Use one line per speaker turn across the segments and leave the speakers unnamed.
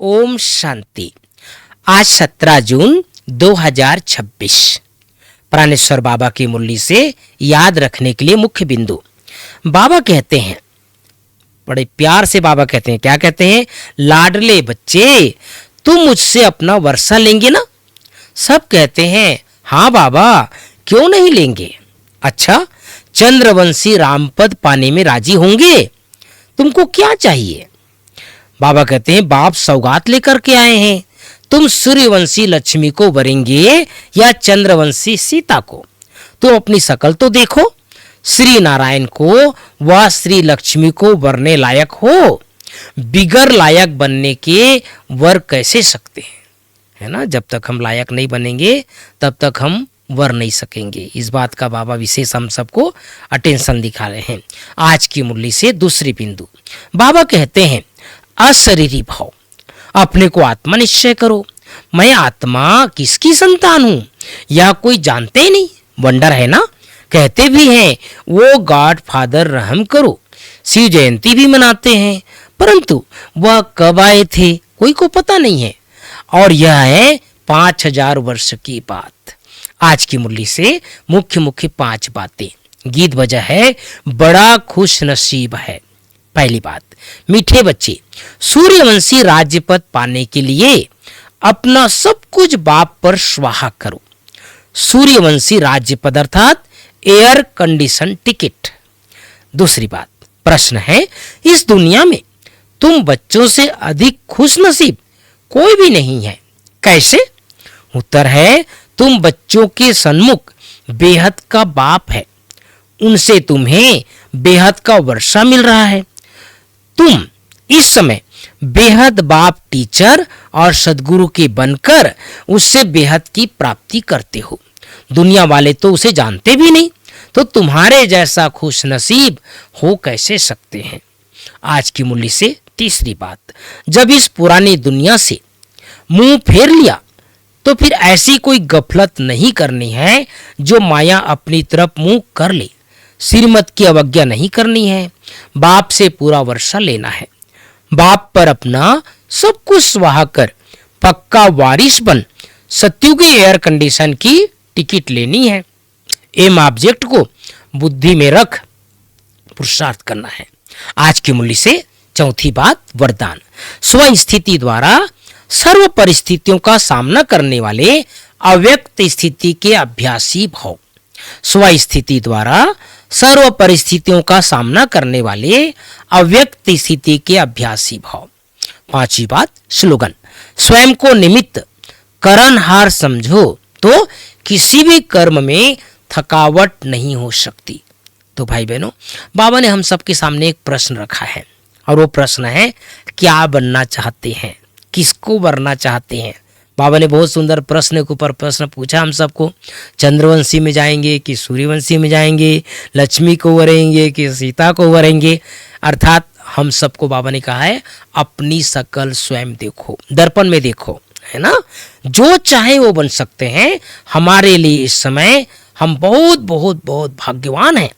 ओम शांति। आज 17 जून 2026 प्राणेश्वर बाबा की मुरली से याद रखने के लिए मुख्य बिंदु। बाबा कहते हैं, बड़े प्यार से बाबा कहते हैं, क्या कहते हैं? लाडले बच्चे, तुम मुझसे अपना वर्षा लेंगे ना? सब कहते हैं हाँ बाबा, क्यों नहीं लेंगे। अच्छा, चंद्रवंशी रामपद पाने में राजी होंगे? तुमको क्या चाहिए? बाबा कहते हैं, बाप सौगात लेकर के आए हैं, तुम सूर्यवंशी लक्ष्मी को वरेंगे या चंद्रवंशी सीता को? तुम अपनी शकल तो देखो, श्री नारायण को व श्री लक्ष्मी को वरने लायक हो, बिगर लायक बनने के वर कैसे सकते हैं, है ना। जब तक हम लायक नहीं बनेंगे तब तक हम वर नहीं सकेंगे। इस बात का बाबा विशेष हम सबको अटेंशन दिखा रहे हैं। आज की मुरली से दूसरी बिंदु, बाबा कहते हैं अशरीरी भाव, अपने को आत्मा निश्चय करो। मैं आत्मा किसकी संतान हूं यह कोई जानते ही नहीं। वंडर है ना। कहते भी हैं वो गॉड फादर रहम करो, शिव जयंती भी मनाते हैं, परंतु वह कब आए थे कोई को पता नहीं है। और यह है 5000 वर्ष की बात। आज की मुरली से मुख्य 5 बातें। गीत वजह है बड़ा खुश नसीब है। पहली बात, मीठे बच्चे, सूर्यवंशी राज्य पद पाने के लिए अपना सब कुछ बाप पर स्वाहा करो। सूर्यवंशी राज्य पद अर्थात एयर कंडीशन टिकट। दूसरी बात, प्रश्न है, इस दुनिया में तुम बच्चों से अधिक खुश नसीब कोई भी नहीं है, कैसे? उत्तर है, तुम बच्चों के सन्मुख बेहद का बाप है, उनसे तुम्हें बेहद का वर्षा मिल रहा है। तुम इस समय बेहद बाप टीचर और सदगुरु के बनकर उससे बेहद की प्राप्ति करते हो। दुनिया वाले तो उसे जानते भी नहीं, तो तुम्हारे जैसा खुश नसीब हो कैसे सकते हैं। आज की मुरली से तीसरी बात, जब इस पुरानी दुनिया से मुंह फेर लिया तो फिर ऐसी कोई गफलत नहीं करनी है जो माया अपनी तरफ मुंह कर ले। श्रीमत की अवज्ञा नहीं करनी है, बाप से पूरा वर्षा लेना है। बाप पर अपना सब कुछ स्वाहा कर पक्का वारिस बन सत्युगी एयर कंडीशन की टिकट लेनी है। एम ऑब्जेक्ट को बुद्धि में रख पुरुषार्थ करना है। आज की मुरली से चौथी बात, वरदान। स्व स्थिति द्वारा सर्व परिस्थितियों का सामना करने वाले अव्यक्त स्थिति के अभ्यासी भव। स्व स्थिति द्वारा सर्व परिस्थितियों का सामना करने वाले अव्यक्त स्थिति के अभ्यासी भाव। पांचवी बात, स्लोगन। स्वयं को निमित्त करणहार समझो तो किसी भी कर्म में थकावट नहीं हो सकती। तो भाई बहनों, बाबा ने हम सबके सामने एक प्रश्न रखा है और वो प्रश्न है, क्या बनना चाहते हैं, किसको वरना चाहते हैं। बाबा ने बहुत सुंदर प्रश्न के ऊपर प्रश्न पूछा हम सबको। चंद्रवंशी में जाएंगे कि सूर्यवंशी में जाएंगे, लक्ष्मी को वरेंगे कि सीता को वरेंगे। अर्थात हम सबको बाबा ने कहा है अपनी शकल स्वयं देखो, दर्पण में देखो, है ना। जो चाहे वो बन सकते हैं। हमारे लिए इस समय हम बहुत बहुत बहुत भाग्यवान हैं।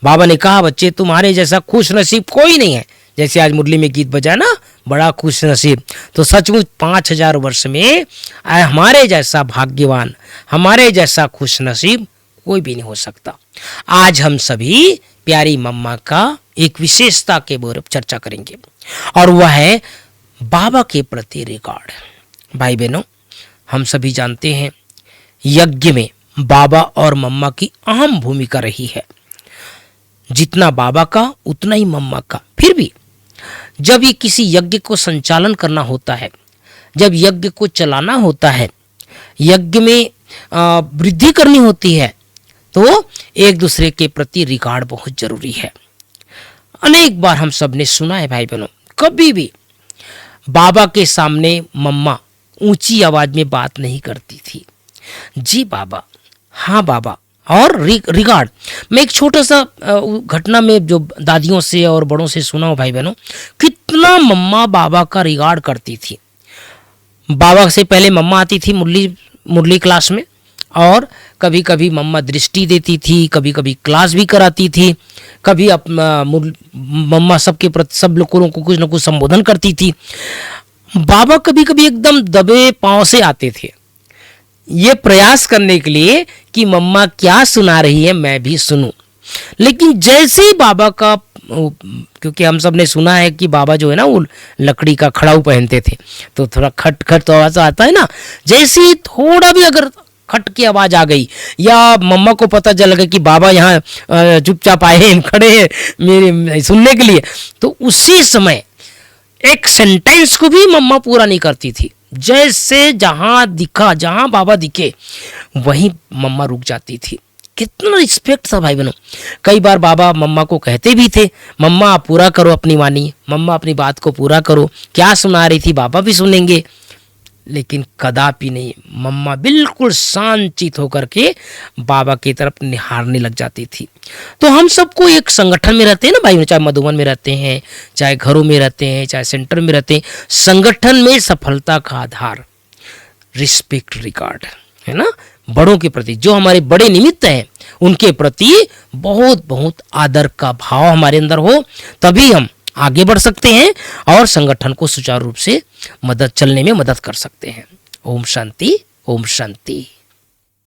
बाबा ने कहा बच्चे, तुम्हारे जैसा खुश नसीब कोई नहीं है। जैसे आज मुरली में गीत बजा ना, बड़ा खुश नसीब, तो सचमुच 5000 वर्ष में हमारे जैसा भाग्यवान, हमारे जैसा खुश नसीब कोई भी नहीं हो सकता। आज हम सभी प्यारी मम्मा का एक विशेषता के बारे में चर्चा करेंगे और वह है बाबा के प्रति रिकॉर्ड। भाई बहनों, हम सभी जानते हैं यज्ञ में बाबा और मम्मा की अहम भूमिका रही है। जितना बाबा का उतना ही मम्मा का। फिर भी जब ये किसी यज्ञ को संचालन करना होता है, जब यज्ञ को चलाना होता है, यज्ञ में वृद्धि करनी होती है, तो एक दूसरे के प्रति रिकॉर्ड बहुत जरूरी है। अनेक बार हम सब ने सुना है भाई बहनों, कभी भी बाबा के सामने मम्मा ऊंची आवाज में बात नहीं करती थी। जी बाबा, हाँ बाबा, और रिगार्ड। मैं एक छोटा सा घटना में जो दादियों से और बड़ों से सुना हूँ भाई बहनों, कितना मम्मा बाबा का रिगार्ड करती थी। बाबा से पहले मम्मा आती थी मुरली क्लास में, और कभी कभी मम्मा दृष्टि देती थी, कभी कभी क्लास भी कराती थी, कभी मम्मा सबके प्रति सब लोगों को कुछ न कुछ संबोधन करती थी। बाबा कभी कभी एकदम दबे पांव से आते थे, ये प्रयास करने के लिए कि मम्मा क्या सुना रही है मैं भी सुनूं। लेकिन जैसे ही बाबा का, क्योंकि हम सब ने सुना है कि बाबा जो है ना वो लकड़ी का खड़ाऊ पहनते थे, तो थोड़ा खट खट तो आवाज आता है ना, जैसे ही थोड़ा भी अगर खट की आवाज आ गई या मम्मा को पता चल गया कि बाबा यहाँ चुपचाप आए हैं, खड़े हैं मेरे सुनने के लिए, तो उसी समय एक सेंटेंस को भी मम्मा पूरा नहीं करती थी। जैसे जहां दिखा, जहां बाबा दिखे वहीं मम्मा रुक जाती थी। कितना रिस्पेक्ट था भाई बहनों। कई बार बाबा मम्मा को कहते भी थे, मम्मा आप पूरा करो अपनी वाणी, मम्मा अपनी बात को पूरा करो, क्या सुना रही थी बाबा भी सुनेंगे। लेकिन कदापि नहीं, मम्मा बिल्कुल शांतचित होकर के बाबा की तरफ निहारने लग जाती थी। तो हम सबको एक संगठन में रहते हैं ना भाई, चाहे मधुबन में रहते हैं, चाहे घरों में रहते हैं, चाहे सेंटर में रहते हैं, संगठन में सफलता का आधार रिस्पेक्ट, रिगार्ड है ना। बड़ों के प्रति, जो हमारे बड़े निमित्त हैं उनके प्रति बहुत बहुत आदर का भाव हमारे अंदर हो, तभी हम आगे बढ़ सकते हैं और संगठन को सुचारू रूप से चलने में मदद कर सकते हैं। ओम शांति, ओम शांति।